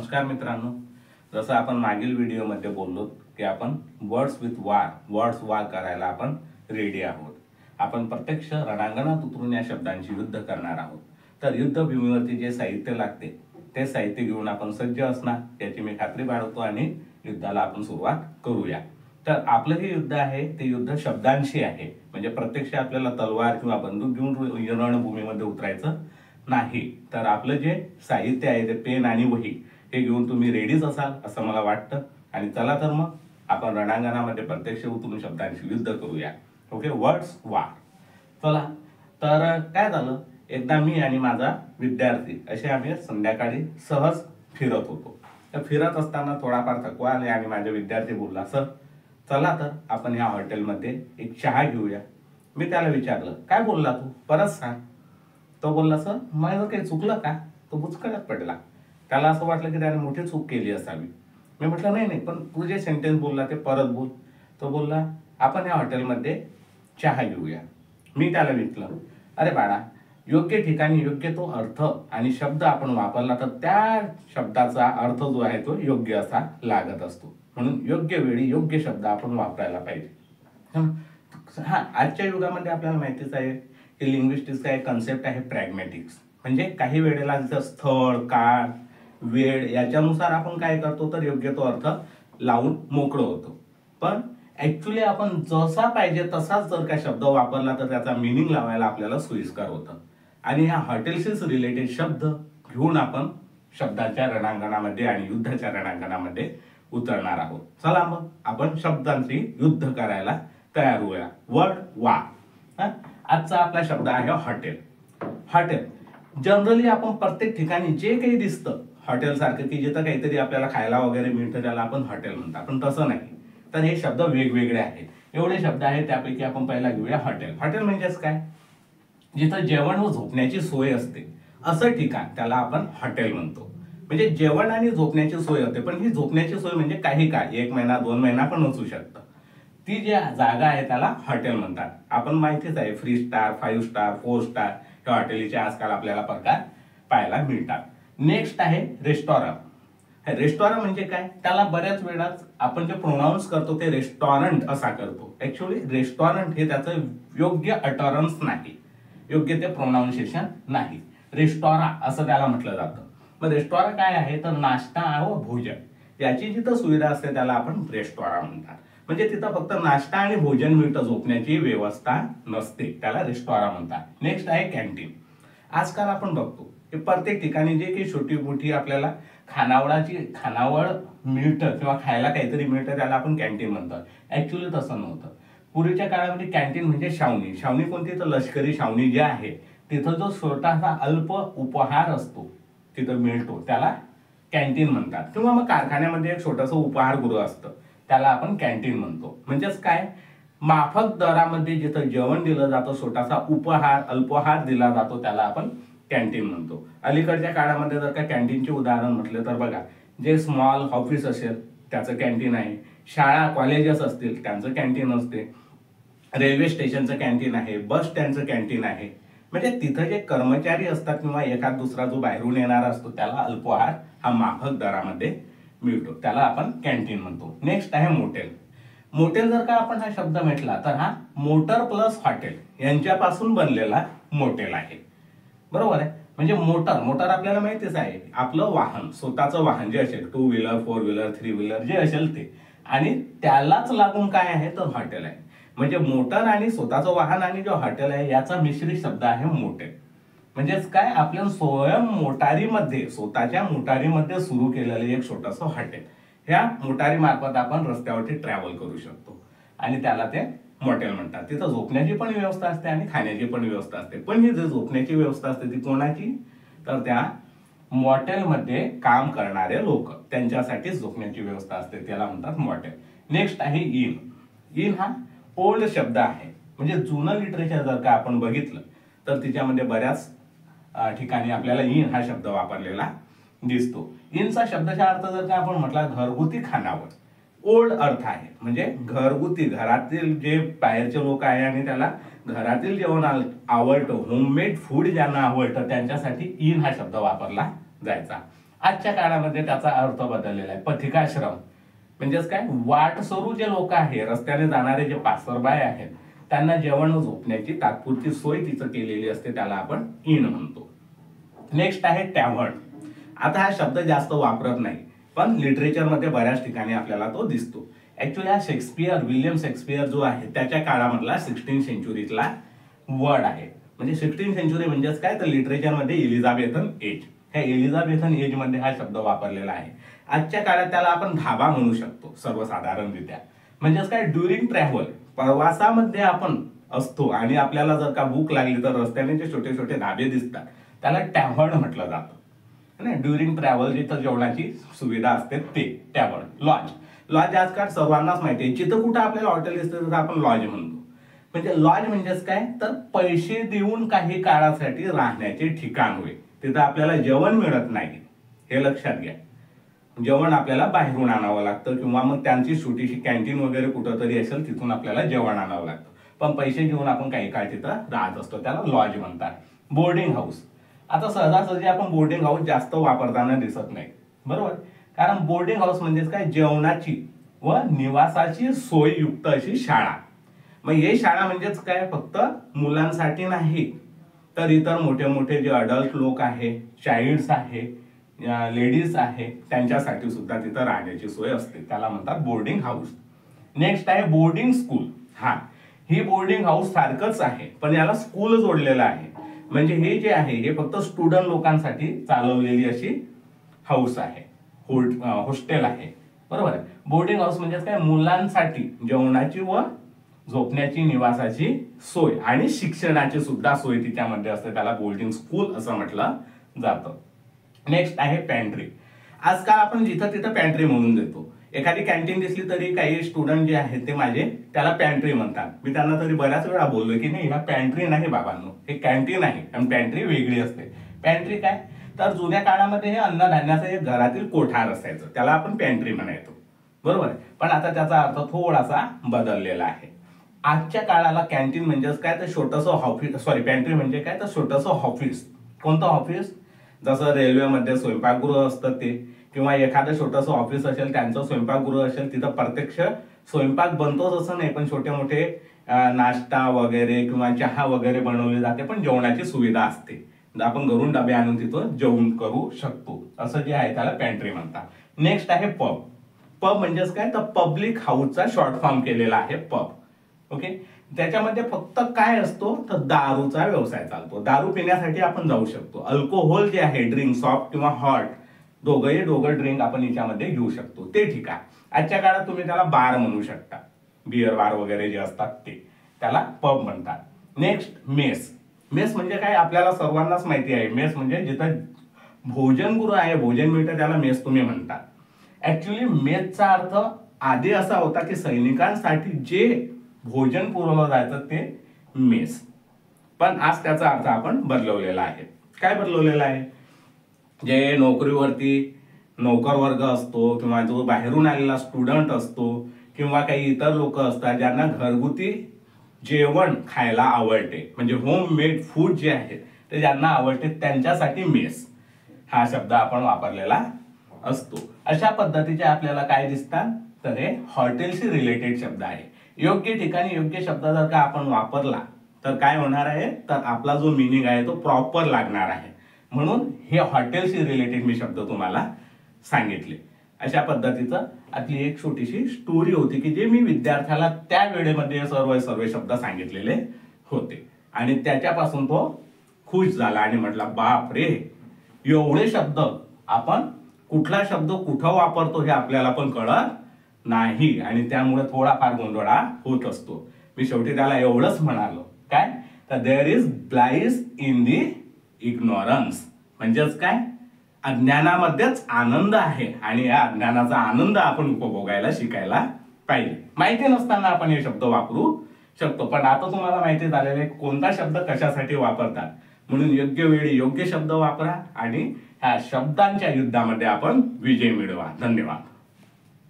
नमस्कार मित्रांनो, जसं आपण मागील व्हिडिओमध्ये बोललो की आपण वर्ड्स वार करायला आपण रेडी आहोत. आपण प्रत्यक्ष रणांगणात उतरून या शब्दांची युद्ध करणार आहोत. तर युद्धभूमीवरती जे साहित्य लागते ते साहित्य घेऊन आपण सज्ज असणार याची मी खात्री बाळगतो आणि युद्धाला आपण सुरुवात करूया. तर आपलं हे युद्ध आहे ते युद्ध शब्दांशी आहे. म्हणजे प्रत्यक्ष आपल्याला तलवार किंवा बंदूक घेऊन रणभूमीमध्ये उतरायचं नाही. तर आपलं जे साहित्य आहे ते पेन आणि वही हे घेऊन तुम्ही रेडीच असाल असं मला वाटतं. आणि चला तर मग आपण रणांगणामध्ये प्रत्यक्ष उतरून शब्दांशी युद्ध करूया. ओके, वर्ड्स वार. चला तर काय झालं, एकदा मी आणि माझा विद्यार्थी असे आम्ही संध्याकाळी सहज फिरत होतो. तर फिरत असताना थोडाफार थकवा आले आणि माझा विद्यार्थी बोलला, सर चला तर आपण ह्या हॉटेलमध्ये एक चहा घेऊया. मी त्याला विचारलं, काय बोलला तू, परत सांग. तो बोलला, सर माझं काही चुकलं का. तो बुचकळ्यात पडला. त्याला असं वाटलं की त्याने मोठी चूक केली असावी. मी म्हटलं नाही नाही, पण तू जे सेंटेन्स बोलला ते परत बोल. तो बोलला, आपण या हॉटेलमध्ये चहा घेऊया. मी त्याला विचारलं, अरे बाळा, योग्य ठिकाणी योग्य तो अर्थ आणि शब्द आपण वापरला तर त्या शब्दाचा अर्थ जो आहे तो योग्य असा लागत असतो. म्हणून योग्य वेळी योग्य शब्द आपण वापरायला पाहिजे. हा, आजच्या युगामध्ये आपल्याला माहितीच आहे की लिंग्विस्टिक्सचा एक कन्सेप्ट आहे प्रॅग्मॅटिक्स. म्हणजे काही वेळेला जसं स्थळ, काळ, वेळ याच्यानुसार आपण काय करतो तर योग्य तो अर्थ लावून मोकळं होतो. पण ऍक्च्युली आपण जसा पाहिजे तसाच जर का शब्द वापरला तर त्याचा मिनिंग लावायला आपल्याला सोयीस्कर होतं. आणि ह्या हॉटेल्सशीच रिलेटेड शब्द घेऊन आपण शब्दाच्या रणांगणामध्ये आणि युद्धाच्या रणांगणामध्ये उतरणार आहोत. चला मग आपण शब्दांची युद्ध करायला तयार होऊया. वर्ड वार. आजचा आपला शब्द आहे हॉटेल. हॉटेल जनरली आपण प्रत्येक ठिकाणी जे काही दिसतं हॉटेल सारखं की जिथं काहीतरी आपल्याला खायला वगैरे मिळतं त्याला आपण हॉटेल म्हणतात. पण तसं नाही. तर हे शब्द वेगवेगळे आहेत. एवढे शब्द आहेत, त्यापैकी आपण पहिला घेऊया हॉटेल. हॉटेल म्हणजेच काय, जिथं जेवण व झोपण्याची सोय असते असं ठिकाण त्याला आपण हॉटेल म्हणतो. म्हणजे जेवण आणि झोपण्याची सोय होते. पण ही झोपण्याची सोय म्हणजे काही काळ, 1 महिना 2 महिना पण नसू शकतं. ती जी जागा आहे त्याला हॉटेल म्हणतात. आपण माहितीच आहे 3 स्टार, 5 स्टार, 4 स्टार या हॉटेलचे आजकाल आपल्याला प्रकार पाहायला मिळतात. नेक्स्ट आहे रेस्टॉरंट. रेस्टॉरंट म्हणजे काय, त्याला बऱ्याच वेळा आपण जे प्रोनाऊन्स करतो ते रेस्टॉरंट असा करतो. ऍक्च्युअली रेस्टॉरंट हे त्याचं योग्य अटरन्स नाही, योग्य ते प्रोनाऊन्सिएशन नाही. रेस्टॉरा असं त्याला म्हटलं जातं. मग रेस्टॉरंट काय आहे तर नाश्ता व भोजन याची जिथं सुविधा असते त्याला आपण रेस्टॉरंट म्हणतात. म्हणजे तिथं फक्त नाश्ता आणि भोजन मिळतं, झोपण्याची व्यवस्था नसते, त्याला रेस्टॉरंट म्हणतात. नेक्स्ट आहे कॅन्टीन. आजकाल आपण बघतो की प्रत्येक ठिकाणी जे काही छोटी मोठी आपल्याला खानावळ मिळतं किंवा खायला काहीतरी मिळतं त्याला आपण कॅन्टीन म्हणतो. ऍक्च्युअली तसं नव्हतं. पूर्वीच्या काळामध्ये कॅन्टीन म्हणजे छावणी. छावणी कोणती तर लष्करी छावणी जी आहे तिथं जो छोटासा अल्प उपहार असतो तिथं मिळतो त्याला कॅन्टीन म्हणतात. किंवा मग कारखान्यामध्ये एक छोटंसं उपहारगृह असतं त्याला आपण कॅन्टीन म्हणतो. म्हणजेच काय, माफक दरामध्ये जिथं जेवण दिलं जातं, छोटासा उपहार अल्पहार दिला जातो त्याला आपण कॅन्टीन म्हणतो. अलीकडच्या काळामध्ये जर का कॅन्टीनचे उदाहरण म्हटलं तर बघा, जे स्मॉल ऑफिस असेल त्याचं कॅन्टीन आहे, शाळा कॉलेजेस असतील त्यांचं कॅन्टीन असते, रेल्वे स्टेशनचं कॅन्टीन आहे, बस स्टँडचं कॅन्टीन आहे. म्हणजे तिथं जे कर्मचारी असतात किंवा एखाद दुसरा जो बाहेरून येणारा असतो त्याला अल्पहार हा माफक दरामध्ये मिळतो, त्याला आपण कॅन्टीन म्हणतो. नेक्स्ट आहे मोटेल. मोटेल जर का आपण हा शब्द म्हटला तर हा मोटर प्लस हॉटेल यांच्यापासून बनलेला मोटेल आहे. बरोबर आहे. म्हणजे मोटर आपल्याला माहितीच आहे, आपलं वाहन, स्वतःचं वाहन जे असेल 2 व्हीलर 4 व्हीलर 3 व्हीलर जे असेल ते, आणि त्यालाच लागून काय आहे तर हॉटेल आहे. म्हणजे मोटर आणि स्वतःचं वाहन आणि जो हॉटेल आहे याचा मिश्रित शब्द आहे मोटेल. म्हणजेच काय, आपल्या स्वयं मोटारीमध्ये स्वतःच्या मोटारीमध्ये सुरू केलेलं एक छोटंसं हॉटेल. ह्या मोटारी मार्फत आपण रस्त्यावरती ट्रॅव्हल करू शकतो आणि त्याला ते मॉटेल म्हणतात. तिथं झोपण्याची पण व्यवस्था असते आणि खाण्याची पण व्यवस्था असते. पण ही जी झोपण्याची व्यवस्था असते ती कोणाची तर त्या मॉटेलमध्ये काम करणारे लोक त्यांच्यासाठी झोपण्याची व्यवस्था असते, त्याला म्हणतात मॉटेल. नेक्स्ट आहे इन. इन हा ओल्ड शब्द आहे. म्हणजे जुनं लिटरेचर जर का आपण बघितलं तर तिच्यामध्ये बऱ्याच ठिकाणी आपल्याला इन हा शब्द वापरलेला दिसतो. इनचा शब्दाचा अर्थ जर का आपण म्हटला घरगुती खानावळ, ओल्ड अर्थ आहे. म्हणजे घरगुती, घरातील जे बाहेरचे लोक आहे आणि त्याला घरातील जेवण आवडतं, होममेड फूड ज्यांना आवडतं त्यांच्यासाठी इन हा शब्द वापरला जायचा. आजच्या काळामध्ये त्याचा अर्थ बदललेला आहे. पथिकाश्रम म्हणजेच काय, वाटसरू जे लोक आहे, रस्त्याने जाणारे जे पासरबाय आहेत, त्यांना जेवण व झोपण्याची तात्पुरती सोय तिचं केलेली असते, त्याला आपण इन म्हणतो. नेक्स्ट आहे टॅव्हर्न. आता हा शब्द जास्त वापरत नाही, पण लिटरेचरमध्ये बऱ्याच ठिकाणी आपल्याला तो दिसतो. ऍक्च्युअली हा शेक्सपियर, विल्यम शेक्सपियर जो आहे त्याच्या काळामधला 16th सेंचुरीतला वर्ड आहे. म्हणजे 16th सेंचुरी म्हणजेच काय, तर लिटरेचरमध्ये एलिझाबेथन एज, ह्या एलिझाबेथन एज मध्ये हा शब्द वापरलेला आहे. आजच्या काळात त्याला आपण धाबा म्हणू शकतो सर्वसाधारणरित्या. म्हणजेच काय, ड्युरिंग ट्रॅव्हल, प्रवासामध्ये आपण असतो आणि आपल्याला जर का भूक लागली तर रस्त्याने जे छोटे छोटे धाबे दिसतात त्याला टॅव्हर्न म्हटलं जातं ना. ड्युरिंग ट्रॅव्हल जिथं जेवणाची सुविधा असते ते टॅव्हर्न. लॉज, लॉज आजकाल सर्वांनाच माहिती आहे, जिथं कुठं आपल्याला हॉटेल दिसतं तिथं आपण लॉज म्हणतो. म्हणजे लॉज म्हणजेच काय, तर पैसे देऊन काही काळासाठी राहण्याचे ठिकाण होय. तिथं आपल्याला जेवण मिळत नाही, हे लक्षात घ्या. जेवण आपल्याला बाहेरून आणावं लागतं किंवा मग त्यांची छोटीशी कॅन्टीन वगैरे कुठंतरी असेल तिथून आपल्याला जेवण आणावं लागतं, पण पैसे घेऊन आपण काही काळ तिथं राहत असतो, त्याला लॉज म्हणतात. बोर्डिंग हाऊस, आता सहजासहजी आपण बोर्डिंग हाऊस जास्त वापरताना दिसत नाही, बरोबर. कारण बोर्डिंग हाऊस म्हणजेच काय, जेवणाची व निवासाची सोययुक्त अशी शाळा. मग हे शाळा म्हणजेच काय, फक्त मुलांसाठी नाही तर इतर मोठे मोठे जे अडल्ट लोक आहे, चाइल्ड्स आहे, लेडीज आहे, त्यांच्यासाठी सुद्धा तिथं राहण्याची सोय असते, त्याला म्हणतात बोर्डिंग हाऊस. नेक्स्ट आहे बोर्डिंग स्कूल. हा, ही बोर्डिंग हाऊस सारखंच आहे पण याला स्कूल जोडलेलं आहे. म्हणजे हे जे आहे हे फक्त स्टुडंट लोकांसाठी चालवलेली अशी हाऊस आहे, हॉस्टेल आहे, बरोबर आहे. बोर्डिंग हाऊस म्हणजे काय, मुलांसाठी जेवणाची व झोपण्याची, निवासाची सोय आणि शिक्षणाची सुद्धा सोय तिच्यामध्ये असते, त्याला बोर्डिंग स्कूल असं म्हटलं जातं. नेक्स्ट आहे पॅन्ट्री. आजकाल आपण जिथं तिथं पॅन्ट्री म्हणून देतो. एखादी कॅन्टीन दिसली तरी काही स्टुडंट जे आहेत ते माझे त्याला पॅन्ट्री म्हणतात. मी त्यांना तरी बऱ्याच वेळा बोललो की नाही, हा पॅन्ट्री नाही बाबांनो, हे कॅन्टीन आहे आणि पॅन्ट्री वेगळी असते. पॅन्ट्री काय, तर जुन्या काळामध्ये हे अन्नधान्याचं एक घरातील कोठार असायचं, त्याला आपण पॅन्ट्री म्हणायचो, बरोबर आहे. पण आता त्याचा अर्थ थोडासा बदललेला आहे. आजच्या काळाला कॅन्टीन म्हणजेच काय, तर छोटंसं ऑफिस, पॅन्ट्री म्हणजे काय, तर छोटंसं ऑफिस. कोणतं ऑफिस, जसं रेल्वेमध्ये स्वयंपाकगृह असतं ते, किंवा एखादं छोटंसं ऑफिस असेल त्यांचं स्वयंपाकगृह असेल, तिथं प्रत्यक्ष स्वयंपाक बनतोच असं नाही, पण छोटे मोठे नाश्ता वगैरे किंवा चहा वगैरे बनवले जाते, पण जेवणाची सुविधा असते, आपण घरून डबे आणून तिथं जेवण करू शकतो, असं जे आहे त्याला पॅन्ट्री म्हणतात. नेक्स्ट आहे पब. पब म्हणजेच काय, तर पब्लिक हाऊसचा शॉर्ट फॉर्म केलेला आहे पब. ओके, त्याच्यामध्ये फक्त काय असतो, तर दारूचा व्यवसाय चालतो, दारू पिण्यासाठी आपण जाऊ शकतो. अल्कोहोल जे आहे, ड्रिंक सॉफ्ट किंवा हॉट, दोघं ड्रिंक आपण याच्यामध्ये घेऊ शकतो, ते ठीक आहे. आजच्या काळात तुम्ही त्याला बार म्हणू शकता, बिअर बार वगैरे जे असतात ते, त्याला पब म्हणतात. Next mess. मेस म्हणजे काय, आपल्याला सर्वांनाच माहिती आहे, मेस म्हणजे जिथं भोजनगृह आहे, भोजन मिळतं, त्याला मेस तुम्ही म्हणतात. ऍक्च्युअली मेसचा अर्थ आधी असा होता की सैनिकांसाठी जे भोजन पुरवलं जायचं ते मेस, पण आज त्याचा अर्थ आपण बदलवलेला आहे. काय बदलवलेला आहे, जे नोकरीवरती नोकर वर्ग असतो किंवा जो बाहेरून आलेला स्टुडंट असतो किंवा काही इतर लोक असतात ज्यांना घरगुती जेवण खायला आवडते, म्हणजे होम मेड फूड जे आहे ते ज्यांना आवडते, त्यांच्यासाठी मेस हा शब्द आपण वापरलेला असतो. अशा पद्धतीचे आपल्याला काय दिसतात, तर हे हॉटेलशी रिलेटेड शब्द आहे. योग्य ठिकाणी योग्य शब्द जर का आपण वापरला तर काय होणार आहे, तर आपला जो मिनिंग आहे तो प्रॉपर लागणार आहे. म्हणून हे हॉटेलशी रिलेटेड मी शब्द तुम्हाला सांगितले. अशा पद्धतीचं आपली एक छोटीशी स्टोरी होती की जे मी विद्यार्थ्याला त्या वेळेमध्ये सर्व शब्द सांगितलेले होते आणि त्याच्यापासून तो खुश झाला आणि म्हटला, बाप रे, एवढे शब्द, आपण कुठला शब्द कुठं वापरतो हे आपल्याला पण कळत नाही आणि त्यामुळे थोडाफार गोंधळा होत असतो. मी शेवटी त्याला एवढंच म्हणालो, काय, तर there is bliss in the ignorance. म्हणजेच काय, अज्ञानामध्येच आनंद आहे आणि या अज्ञानाचा आनंद आपण उपभोगायला शिकायला पाहिजे. माहिती नसताना आपण हे शब्द वापरू शकतो, पण आता तुम्हाला माहिती झालेले कोणता शब्द कशासाठी वापरतात, म्हणून योग्य वेळी योग्य शब्द वापरा आणि ह्या शब्दांच्या युद्धामध्ये आपण विजय मिळवा. धन्यवाद.